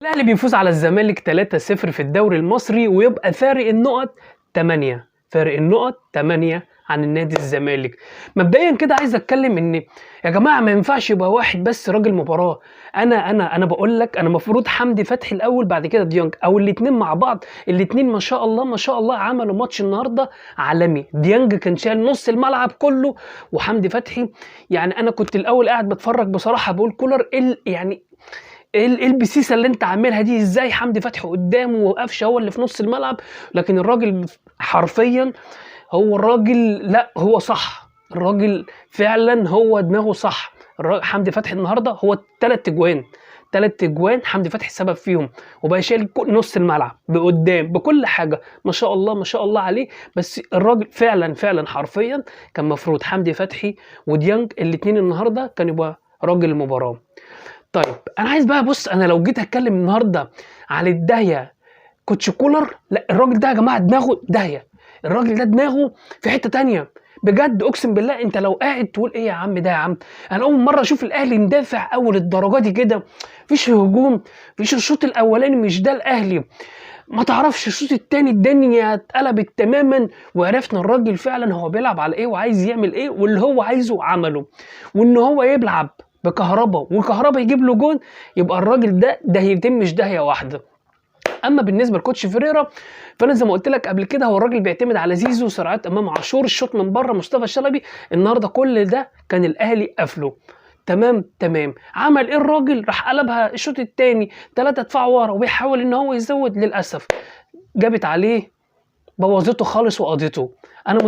الاهلي بيفوز على الزمالك 3-0 في الدوري المصري ويبقى فارق النقط 8. فارق النقط 8 عن النادي الزمالك. مبدئيا كده عايز اتكلم ان يا جماعه ما ينفعش يبقى واحد بس راجل مباراه. انا بقول لك انا المفروض حمدي فتحي الاول بعد كده ديانج او الاثنين مع بعض. الاثنين ما شاء الله ما شاء الله عملوا ماتش النهارده عالمي. ديانج كان شايل نص الملعب كله وحمدي فتحي يعني انا كنت الاول قاعد بتفرج بصراحه بقول كولر يعني ايه البسيسه اللي انت عاملها دي؟ ازاي حمدي فتحي قدامه وقفشه هو اللي في نص الملعب؟ لكن الراجل حرفيا هو الراجل لا هو صح. الراجل فعلا هو دماغه صح. حمدي فتحي النهارده هو 3 اجوان حمدي فتحي السبب فيهم وبقى شايل نص الملعب بقدام بكل حاجه ما شاء الله ما شاء الله عليه. بس الراجل فعلا حرفيا كان مفروض حمدي فتحي وديانج الاثنين النهارده كان يبقى راجل المباراه. طيب انا عايز بقى بص، انا لو جيت اتكلم النهارده على الداهيه كوتش كولر، لا الراجل ده يا جماعه دماغه داهيه. الراجل ده دماغه في حته تانية بجد اقسم بالله. انت لو قاعد تقول ايه يا عم ده يا عم، انا اول مره اشوف الاهلي مدافع اول الدرجه دي كده، مفيش هجوم، مفيش الشوط الاولاني مش ده الاهلي. ما تعرفش الشوط التاني الدنيا اتقلبت تماما وعرفنا الراجل فعلا هو بيلعب على ايه وعايز يعمل ايه واللي هو عايزه عمله. وان هو يلعب بكهربا وكهربا يجيب له جون، يبقى الراجل ده يتم مش داهيه واحده. اما بالنسبه لكوتش فيريرا فانا زي ما قلت لك قبل كده هو الراجل بيعتمد على زيزو، سرعات امام عاشور، الشوط من بره مصطفى شلبي. النهارده كل ده كان الاهلي قافله تمام. عمل ايه الراجل؟ راح قلبها الشوط الثاني 3 دفاع ورا وبيحاول ان هو يزود، للاسف جابت عليه بوظته خالص وقضيته. انا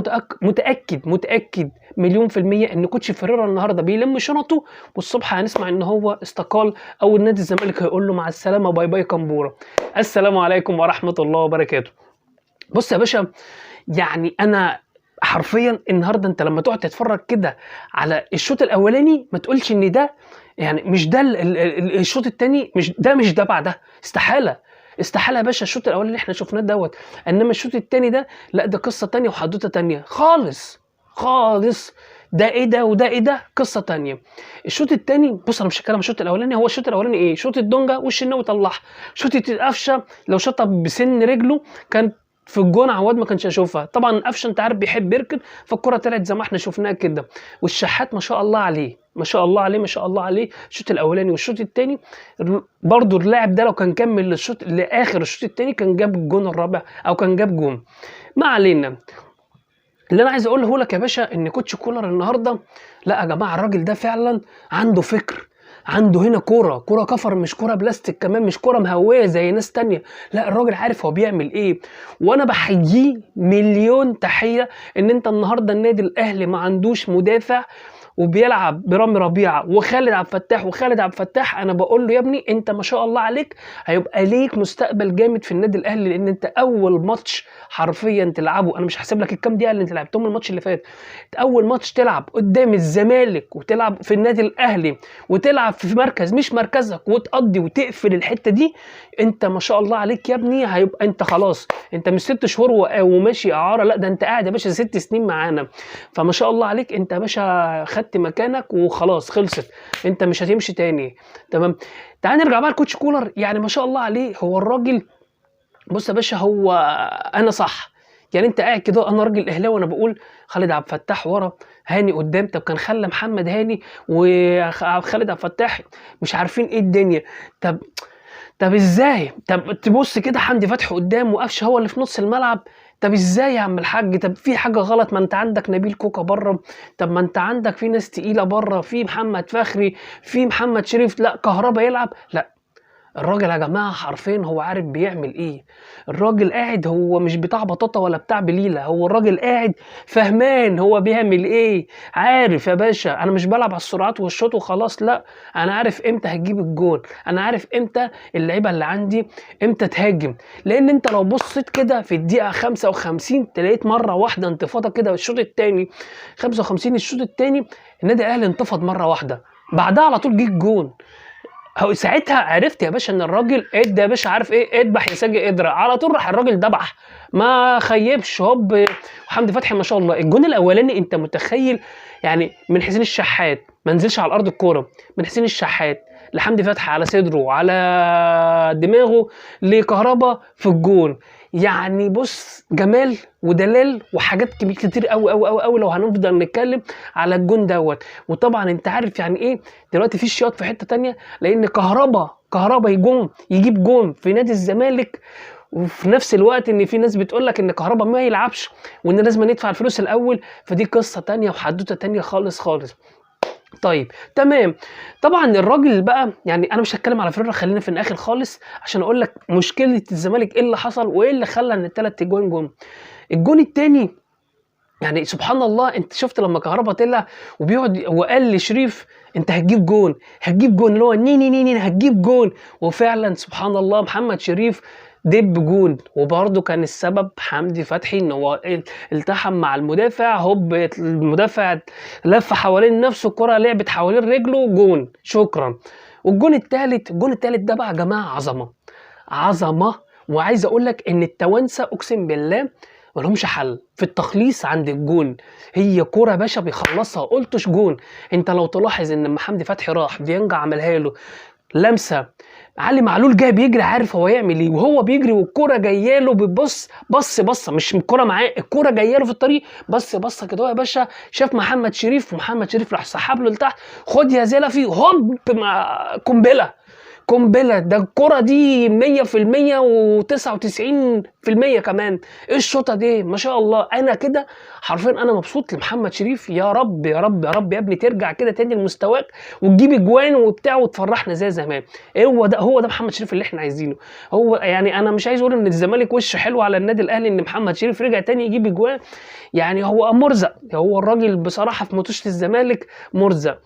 متاكد مليون في الميه ان كوتش فيريرا النهارده بيلم شنطه والصبح هنسمع ان هو استقال او النادي الزمالك هيقول له مع السلامه باي باي كمبوره. السلام عليكم ورحمه الله وبركاته. بص يا باشا، يعني انا حرفيا النهارده انت لما تقعد تتفرج كده على الشوط الاولاني ما تقولش ان ده يعني مش ده الشوط الثاني مش ده بعدها. استحاله يا باشا الشوط الاولاني اللي احنا شفناه دوت. انما الشوط الثاني ده لا، ده قصه تانية وحدوته تانية خالص. ده ايه ده وده ايه ده، قصه تانية. الشوط الثاني بص انا مش هتكلم الشوط الاولاني. هو الشوط الاولاني ايه؟ شوط الدونجا والشناوي طلعها. شوط القفشه لو شاطها بسن رجله كان في الجون عواد ما كانش هيشوفها. طبعا قفشه انت عارف بيحب يركن فالكره طلعت زي ما احنا شفناها كده. والشحات ما شاء الله عليه الشوط الاولاني والشوط الثاني برضو اللاعب ده لو كان كمل للشوط لاخر الشوط الثاني كان جاب الجون الرابع او كان جاب جون. ما علينا. اللي انا عايز اقوله لك يا باشا ان كوتش كولر النهارده لا يا جماعه الراجل ده فعلا عنده فكر، عنده هنا كوره كفر، مش كوره بلاستيك كمان، مش كوره مهويه زي ناس تانية. لا الراجل عارف هو بيعمل ايه وانا بحييه مليون تحيه. ان انت النهارده النادي الاهلي ما عندوش مدافع وبيلعب برامي ربيعه وخالد عبد الفتاح. انا بقول له يا ابني انت ما شاء الله عليك هيبقى ليك مستقبل جامد في النادي الاهلي، لان انت اول ماتش حرفيا تلعبه، انا مش هحسب لك الكام دقيقه اللي انت لعبتهم الماتش اللي فات، اول ماتش تلعب قدام الزمالك وتلعب في النادي الاهلي وتلعب في مركز مش مركزك وتقضي وتقفل الحته دي. انت ما شاء الله عليك يا ابني هيبقى انت خلاص، انت مش 6 شهور وماشي اعاره، لا ده انت قاعد يا باشا 6 سنين معانا. فما شاء الله عليك انت يا باشا خدت مكانك وخلاص خلصت، انت مش هتمشي تاني. تمام. تعال نرجع بقى لكوتش كولر. يعني ما شاء الله عليه هو الراجل بص يا باشا، هو انا صح يعني انت قاعد كده انا راجل اهلاوي وانا بقول خالد عبد الفتاح ورا هاني قدام. طب كان خلى محمد هاني وخالد عبد الفتاح مش عارفين ايه الدنيا. طب ازاي؟ طب تبص كده حمدي فتحي قدام وقفشه هو اللي في نص الملعب. طب ازاي يا عم الحاج؟ طب في حاجه غلط؟ ما انت عندك نبيل كوكا بره، طب ما انت عندك في ناس تقيله بره، في محمد فخري، في محمد شريف، لا كهربا يلعب. لا الراجل يا جماعه حرفيا هو عارف بيعمل ايه. الراجل قاعد هو مش بتاع بطاطا ولا بتاع بليله، هو الراجل قاعد فهمان هو بيعمل ايه. عارف يا باشا انا مش بلعب على السرعات والشوط وخلاص، لا انا عارف امتى هتجيب الجول، انا عارف امتى اللعيبه اللي عندي امتى تهاجم. لان انت لو بصيت كده في الدقيقه 55 تلاقيت مره واحده انتفاضه كده. الشوط الثاني 55 الشوط الثاني النادي الاهلي انتفض مره واحده، بعدها على طول جه الجون. هو ساعتها عرفت يا باشا ان الراجل ادى يا باشا عارف ايه، اذبح يا ساجي قدره على طول. راح الراجل ذبح ما خيبش هوب. وحمدي فتحي ما شاء الله الجون الاولاني انت متخيل يعني من حسين الشحات ما نزلش على الارض الكوره، من حسين الشحات لحمدي فتحي على صدره وعلى دماغه لكهربا في الجون. يعني بص جمال ودلال وحاجات كتير قوي قوي قوي قوي لو هنفضل نتكلم على الجون دوت. وطبعا انت عارف يعني ايه دلوقتي في الشياط في حته تانية، لان كهربا يجيب جون في نادي الزمالك، وفي نفس الوقت ان في ناس بتقول لك ان كهربا ما يلعبش وان لازم ندفع الفلوس الاول، فدي قصه تانية وحدوته تانية خالص خالص. طيب تمام. طبعا الراجل بقى يعني انا مش هتكلم على فيريرا، خلينا في الاخر خالص عشان اقول لك مشكله الزمالك ايه اللي حصل وايه اللي خلى ان الثلاث اجوان جم. الجون الثاني يعني سبحان الله، انت شفت لما كهربا طلع وبيقعد وقال لشريف انت هتجيب جون اللي هو ني هتجيب جون، وفعلا سبحان الله محمد شريف دب جون. وبرده كان السبب حمدي فتحي ان هو التحم مع المدافع، هوب المدافع لف حوالين نفسه، الكره لعبت حوالين رجله، جون شكرا. والجون الثالث ده بقى يا جماعه عظمه. وعايز اقول لك ان التوانسه اقسم بالله ملهمش حل في التخليص عند الجون، هي كوره باشا بيخلصها قلتش جون. انت لو تلاحظ ان لما حمدي فتحي راح ديانج عملها له لمسه، علي معلول جاي بيجري عارف هو يعمل ايه، وهو بيجري والكوره جايه له بيبص بصه مش الكوره معاه، الكوره جايه له في الطريق بصه كده يا باشا، شاف محمد شريف ومحمد شريف راح سحب له لتحت، خد يا زلفي هوب قنبله. ده الكرة دي 100% و99% كمان. ايه الشوطه دي ما شاء الله. انا كده حرفيا انا مبسوط لمحمد شريف، يا رب يا رب يا رب يا ابني ترجع كده تاني لمستواك وتجيب اجوان وبتاع وتفرحنا زي زمان. هو ده محمد شريف اللي احنا عايزينه. هو يعني انا مش عايز اقول ان الزمالك وش حلو على النادي الاهلي ان محمد شريف رجع تاني يجيب اجوان، يعني هو مرزق، هو الراجل بصراحه في ماتش الزمالك مرزق.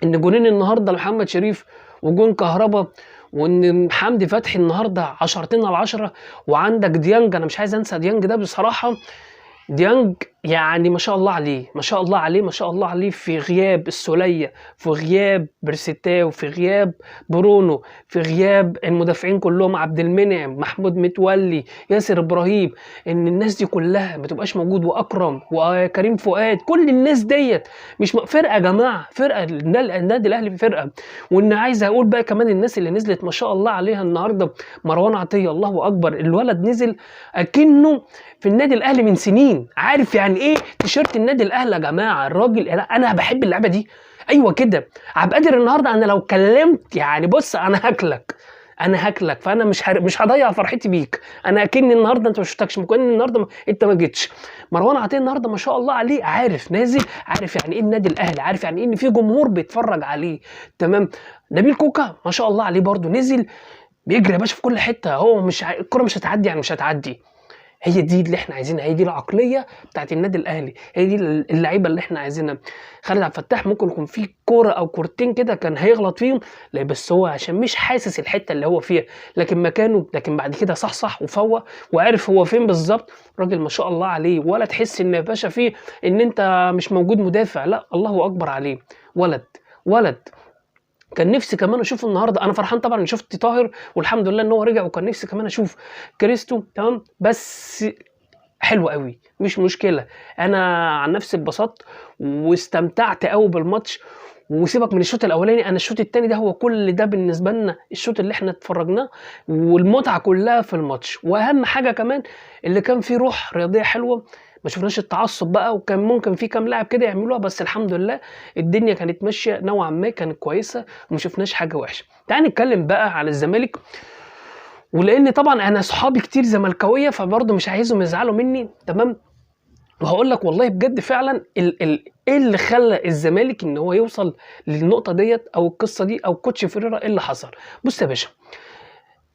ان جونين النهارده لمحمد شريف وجون كهربا، وان حمدي فتحي النهارده 10/10. وعندك ديانج، انا مش عايز انسى ديانج ده بصراحه. ديانج يعني ما شاء الله عليه في غياب السولية، في غياب برستاو، في غياب برونو، في غياب المدافعين كلهم عبد المنعم، محمود متولي، ياسر ابراهيم، ان الناس دي كلها ما تبقاش موجود، واكرم وكريم فؤاد، كل الناس ديت مش فرقه يا جماعه، فرقه النادي الاهلي فرقه. وان عايز اقول بقى كمان الناس اللي نزلت ما شاء الله عليها النهارده، مروان عطيه الله اكبر، الولد نزل اكنه في النادي الاهلي من سنين، عارف يعني ايه تيشيرت النادي الاهلي يا جماعه. الراجل انا بحب اللعبه دي، ايوه كده. عبد القادر النهارده انا لو كلمت يعني بص انا هاكلك، فانا مش هضيع فرحتي بيك. انا اكني النهارده انت ما شفتكش، ممكن النهارده انت ما جيتش. مروان عطيه النهارده ما شاء الله عليه، عارف نازل، عارف يعني ايه النادي الاهلي، عارف يعني ايه ان في جمهور بيتفرج عليه. تمام. نبيل كوكا ما شاء الله عليه برده نزل بيجري يا باشا في كل حته، هو الكره مش هتعدي، يعني مش هتعدي. هي دي اللي احنا عايزينها، هي دي العقليه بتاعت النادي الاهلي، هي دي اللعيبه اللي احنا عايزينها. خالد عبد الفتاح ممكن يكون في كوره او كورتين كده كان هيغلط فيهم، لا بس هو عشان مش حاسس الحته اللي هو فيها، لكن بعد كده صح وفوق وعارف هو فين بالظبط. راجل ما شاء الله عليه، ولا تحس ان يا باشا فيه ان انت مش موجود مدافع، لا الله اكبر عليه. ولد كان نفسي كمان اشوف النهارده، انا فرحان طبعا ان شفت طاهر والحمد لله ان هو رجع، وكان نفسي كمان اشوف كريستو. تمام بس حلو قوي مش مشكله. انا عن نفسي اتبسطت واستمتعت قوي بالماتش. وسيبك من الشوط الاولاني، انا الشوط الثاني ده هو كل ده بالنسبه لنا، الشوط اللي احنا اتفرجناه والمتعه كلها في الماتش. واهم حاجه كمان اللي كان فيه روح رياضيه حلوه، ما شفناش التعصب بقى، وكان ممكن في كام لاعب كده يعملوها، بس الحمد لله الدنيا كانت ماشيه نوعا ما، كانت كويسه وما شفناش حاجه وحشه. تعال نتكلم بقى على الزمالك، ولان طبعا انا صحابي كتير زملكاويه فبرضه مش عايزهم يزعلوا مني. تمام. وهقول لك والله بجد فعلا ايه اللي خلى الزمالك ان هو يوصل للنقطه ديت او القصه دي او كوتش فيريرا ايه اللي حصل. بص يا باشا،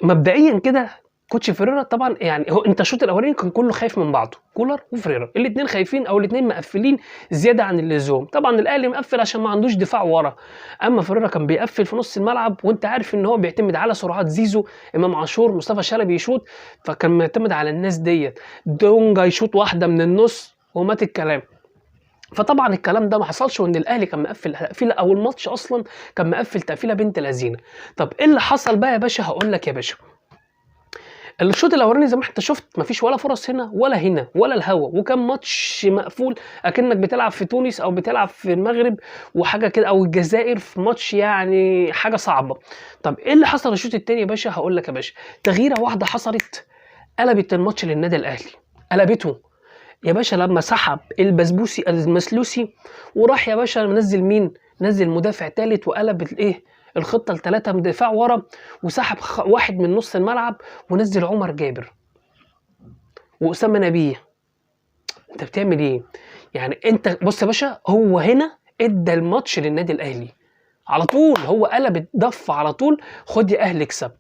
مبدئيا كده كوتش فيريرا طبعا يعني هو انت الشوط الاولاني كان كله خايف من بعضه، كولر وفيريرا الاثنين خايفين او الاثنين مقفلين زياده عن اللزوم. طبعا الاهلي مقفل عشان ما عندوش دفاع ورا، اما فيريرا كان بيقفل في نص الملعب، وانت عارف ان هو بيعتمد على سرعات زيزو، امام عاشور، مصطفى شلبي يشوط، فكان معتمد على الناس ديت. دونجا يشوط واحده من النص ومات الكلام. فطبعا الكلام ده ما حصلش، وان الاهلي كان مقفل تقفيله، او الماتش اصلا كان مقفل تقفيله بنت لذينه. طب ايه اللي حصل بقى يا باشا؟ هقول لك يا باشا، الشوط الاولاني زي ما انت شفت مفيش ولا فرص هنا ولا هنا ولا الهوا، وكان ماتش مقفول اكنك بتلعب في تونس او بتلعب في المغرب وحاجه كده، او الجزائر في ماتش يعني حاجه صعبه. طب ايه اللي حصل الشوط الثاني يا باشا؟ هقول لك يا باشا، تغييره واحده حصلت قلبت الماتش للنادي الاهلي، قلبته يا باشا لما سحب البسبوسي المسلوسي وراح يا باشا منزل مين؟ نزل مدافع ثالث وقلب الايه؟ الخطه لثلاثه مدافع ورا، وسحب واحد من نص الملعب ونزل عمر جابر واسامه نبيه. انت بتعمل ايه؟ يعني انت بص يا باشا، هو هنا ادى الماتش للنادي الاهلي على طول، هو قلب الضف على طول، خد يا اهلي اكسب.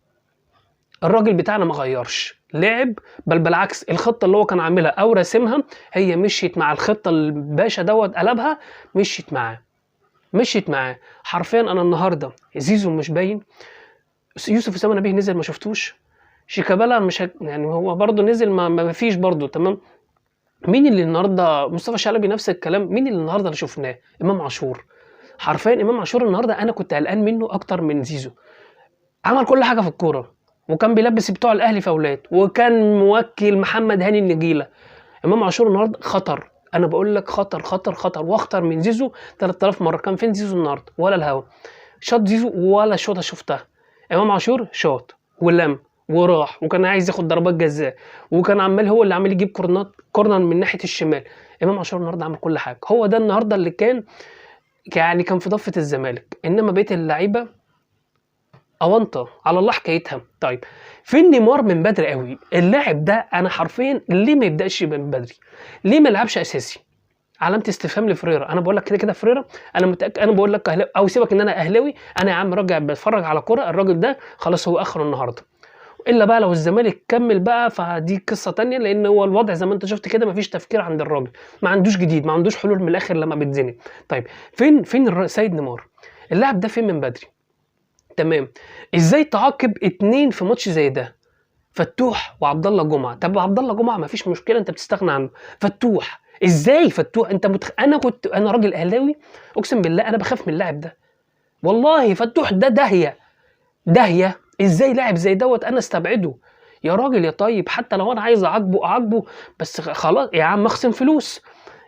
الراجل بتاعنا ما غيرش لعب، بل بالعكس الخطه اللي هو كان عاملها او راسمها هي مشيت مع الخطه اللي الباشا دوت قلبها، مشيت معاه حرفيا. انا النهارده زيزو مش باين، يوسف اسامه نبيه نزل ما شفتوش، شيكابالا مش يعني هو برضه نزل ما فيش برضه تمام. مين اللي النهارده؟ مصطفى شلبي نفس الكلام. مين اللي النهارده اللي شفناه؟ امام عاشور. حرفيا امام عاشور النهارده انا كنت قلقان منه اكتر من زيزو. عمل كل حاجه في الكوره، وكان بيلبس بتوع الاهلي فاولات، وكان موكل محمد هاني النجيله. امام عاشور النهارده خطر، انا بقول لك خطر خطر خطر، واخطر من زيزو 3000 مره. كان فين زيزو النهارده؟ ولا الهوا شاط زيزو ولا شوطه شفتها. امام عاشور شاط ولم وراح، وكان عايز ياخد ضربات جزاء، وكان عمال هو اللي عمال يجيب كورنر من ناحيه الشمال. امام عاشور النهارده عمل كل حاجه، هو ده النهارده اللي كان يعني كان في ضفه الزمالك. انما بقيه اللعيبه اونطه على الله حكايتها. طيب فين نيمار من بدري قوي؟ اللاعب ده انا حرفيا ليه ما يبداش من بدري؟ ليه ما يلعبش اساسي؟ علامه استفهام لفريرا. انا بقول لك كده كده فريرا، انا متاكد، انا بقول لك أهلاوي او سيبك ان انا اهلاوي، انا يا عم راجع بتفرج على كوره، الراجل ده خلاص هو اخره النهارده. الا بقى لو الزمالك كمل بقى فدي قصه تانية، لان هو الوضع زي ما انت شفت كده مفيش تفكير عند الراجل، ما عندوش جديد، ما عندوش حلول من الاخر لما بيتزنق. طيب فين سيد نيمار؟ اللاعب ده فين من بدري؟ تمام. ازاي تعاقب اتنين في ماتش زي ده؟ فتوح وعبد الله جمعه. طب عبد الله جمعه مفيش مشكله، انت بتستغنى عنه. فتوح ازاي؟ فتوح انت انا راجل اهلاوي، اقسم بالله انا بخاف من اللاعب ده والله. فتوح ده داهيه. ازاي لاعب زي دوت انا استبعده؟ يا راجل يا طيب، حتى لو انا عايز اعاقبه بس خلاص يا عم اخصم فلوس،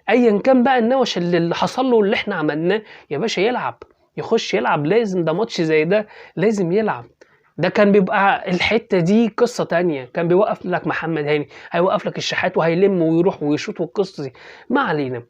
ايا كان بقى النوش اللي حصل له اللي احنا عملناه يا باشا، يلعب يخش يلعب، لازم ده ماتش زي ده لازم يلعب. ده كان بيبقى الحته دي قصه تانية، كان بيوقف لك محمد هاني، هيوقف لك الشحات وهيلم ويروح ويشوط والقصه دي ما علينا.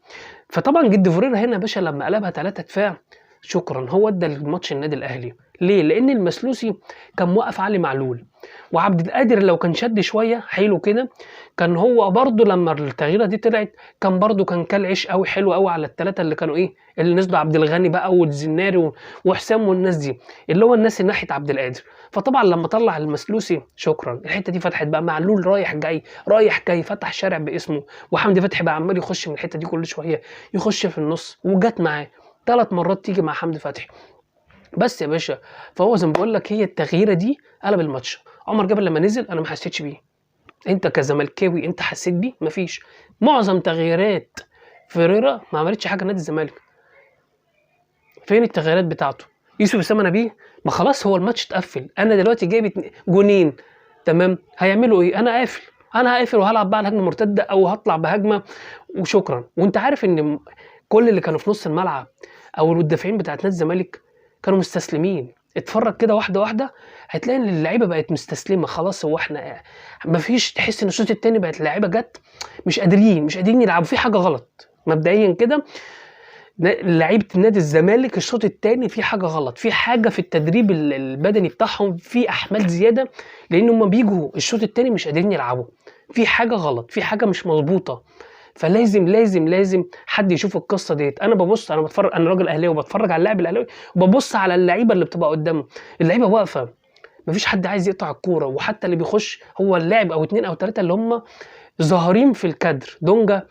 فطبعا جد فريرة هنا يا باشا لما قلبها 3 دفاع شكرا، هو ادى الماتش النادي الاهلي. ليه؟ لان المسلوسي كان موقف علي معلول، وعبد القادر لو كان شد شويه حلو كده كان هو برضو لما التغييره دي طلعت كان برضو كان كالعيش قوي، حلو قوي على الثلاثه اللي كانوا ايه اللي نزلوا، عبد الغني بقى والزناري وحسام والناس دي اللي هو الناس اللي ناحيه عبد القادر. فطبعا لما طلع المسلوسي شكرا، الحته دي فتحت بقى، معلول رايح جاي رايح جاي فتح شارع باسمه، وحمدي فتحي بقى عمال يخش من الحته دي كل شويه، يخش في النص، وجت معاه 3 مرات تيجي مع حمدي فتحي بس يا باشا. فهو زي ما بقول لك هي التغييره دي قلب الماتش. عمر جابر لما نزل انا ما حسيتش بيه، انت كزملكاوي انت حسيت بيه؟ مفيش. معظم تغييرات فيريرا ما عملتش حاجه نادي الزمالك. فين التغييرات بتاعته؟ يوسف اسامه نبيه، ما خلاص هو الماتش اتقفل، انا دلوقتي جايب جونين تمام، هيعملوا ايه؟ انا قافل، انا هقفل وهلعب بقى الهجمه مرتده او هطلع بهجمه وشكرا. وانت عارف ان كل اللي كانوا في نص الملعب او المدافعين بتاعت نادي الزمالك كانوا مستسلمين. اتفرج كده واحده واحده هتلاقي ان اللعيبه بقت مستسلمه خلاص. هو احنا مفيش، تحس ان الشوط التاني بقت اللعيبه جت مش قادرين يلعبوا، في حاجه غلط مبدئيا كده. لعيبه نادي الزمالك الشوط الثاني في حاجه غلط، في حاجه في التدريب البدني بتاعهم، في احمال زياده، لان هم بيجوا الشوط الثاني مش قادرين يلعبوا، في حاجه غلط، في حاجه مش مظبوطه. فلازم لازم لازم حد يشوف القصه ديت. انا ببص، انا بتفرج، انا راجل اهلاوي وبتفرج على اللاعب الاهلاوي وببص على اللعيبه اللي بتبقى قدامه، اللعيبه واقفه مفيش حد عايز يقطع الكوره، وحتى اللي بيخش هو اللاعب او 2 أو 3 اللي هم ظاهرين في الكادر. دونجا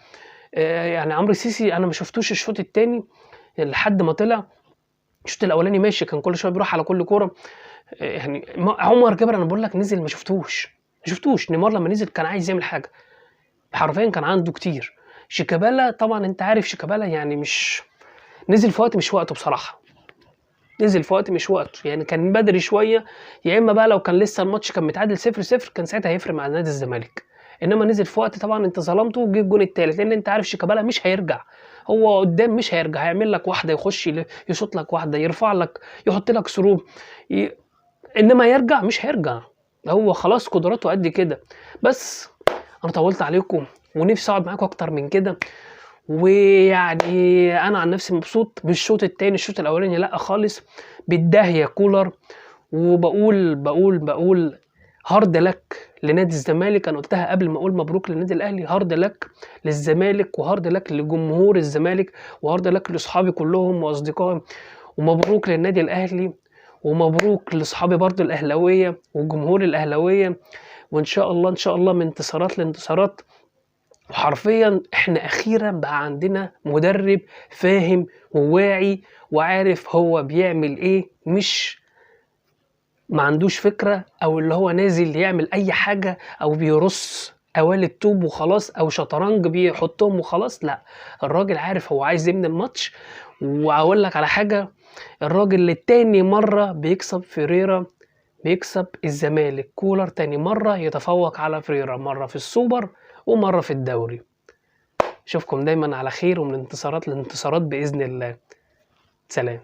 يعني عمرو السيسي انا ما شفتوش الشوط الثاني لحد ما طلع. الشوط الاولاني ماشي كان كل شويه بيروح على كل كوره يعني. عمر جابر انا بقول لك نزل ما شفتوش. نيمار لما نزل كان عايز يعمل حاجه حرفيا، كان عنده كتير. شيكابالا طبعا انت عارف شيكابالا يعني مش نزل في وقت مش وقته بصراحه. نزل في وقت مش وقته، يعني كان بدري شويه، يا اما بقى لو كان لسه الماتش كان متعادل 0-0 كان ساعتها هيفرق مع نادي الزمالك، انما نزل في وقت طبعا انت ظلمته وجه الجون التالت، لان انت عارف شيكابالا مش هيرجع، هو قدام مش هيرجع، هيعمل لك واحده يخش يشوط لك واحده، يرفع لك، يحط لك سروب، ي... انما يرجع مش هيرجع، هو خلاص قدراته قد كده. بس انا طولت عليكم ونفسي اقعد معاكم اكتر من كده، ويعني انا عن نفسي مبسوط بالشوط التاني، الشوط الاولاني لا خالص، بالداهيه كولر، وبقول هارد لك لنادي الزمالك، انا قلتها قبل ما اقول مبروك للنادي الاهلي، هارد لك للزمالك، وهارد لك لجمهور الزمالك، وهارد لك لاصحابي كلهم واصدقائي، ومبروك للنادي الاهلي، ومبروك لاصحابي برضو الاهلاويه والجمهور الاهلاويه، وان شاء الله ان شاء الله من انتصارات لانتصارات. وحرفيا احنا اخيرا بقى عندنا مدرب فاهم وواعي وعارف هو بيعمل ايه، مش ما عندوش فكرة، او اللي هو نازل يعمل اي حاجة، او بيرص قوالب طوب وخلاص، او شطرنج بيحطهم وخلاص، لا، الراجل عارف هو عايز يبني الماتش. واقول لك على حاجة، الراجل لتاني مرة بيكسب فيريرا، بيكسب الزمالك، كولر تاني مرة يتفوق على فيريرا، مرة في السوبر ومرة في الدوري. اشوفكم دايما على خير، ومن انتصارات لانتصارات بإذن الله. سلام.